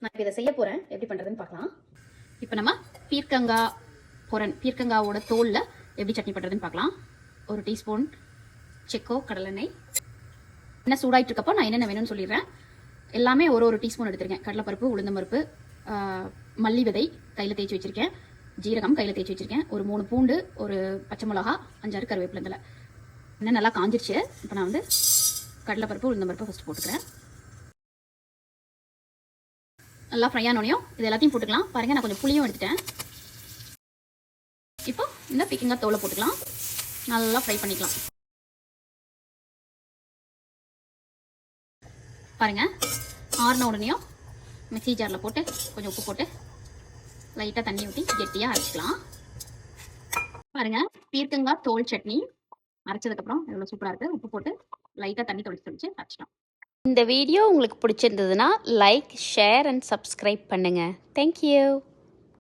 நான் இப்போ இதை செய்ய போகிறேன். எப்படி பண்ணுறதுன்னு பார்க்கலாம். இப்போ நம்ம பீர்க்கங்காவோட தோலில் எப்படி சட்னி பண்ணுறதுன்னு பார்க்கலாம். 1 டீஸ்பூன் செக்கோ கடலெண்ணெய். என்ன சூடாயிட்டு இருக்கப்போ நான் என்னென்ன வேணும்னு சொல்லிடுறேன். எல்லாமே ஒரு டீஸ்பூன் எடுத்திருக்கேன். கடலைப்பருப்பு, உளுந்தம்பருப்பு, மல்லி விதை கையில் தேய்ச்சி வச்சுருக்கேன், ஜீரகம் கையில் தேய்ச்சி வச்சுருக்கேன், ஒரு 3 பூண்டு, ஒரு பச்சை மிளகா, 5-6 கருவேப்பிலை. இன்னும் நல்லா காஞ்சிருச்சு. இப்போ நான் வந்து கடலைப்பருப்பு, உளுந்தம்பருப்பு ஃபஸ்ட்டு போட்டுக்கிறேன். நல்லா ஃப்ரை ஆனோனையும் இது எல்லாத்தையும் போட்டுக்கலாம். பாருங்கள், நான் கொஞ்சம் புளியும் எடுத்துட்டேன். இப்போ இந்த பீர்க்கங்காய் தோலை போட்டுக்கலாம். நல்லா ஃப்ரை பண்ணிக்கலாம். பாருங்கள், ஆறின உடனேயும் மிக்ஸி ஜாரில் போட்டு கொஞ்சம் உப்பு போட்டு லைட்டாக தண்ணி ஊற்றி கெட்டியாக அரைச்சிக்கலாம். பாருங்கள், பீர்க்கங்காய் தோல் சட்னி அரைச்சதுக்கப்புறம் எவ்வளோ சூப்பராக இருக்குது. உப்பு போட்டு லைட்டாக தண்ணி தொளிச்சு அரைச்சிட்டோம். இந்த வீடியோ உங்களுக்கு பிடிச்சிருந்ததுன்னா லைக், ஷேர் அண்ட் சப்ஸ்கிரைப் பண்ணுங்கள். தேங்க்யூ.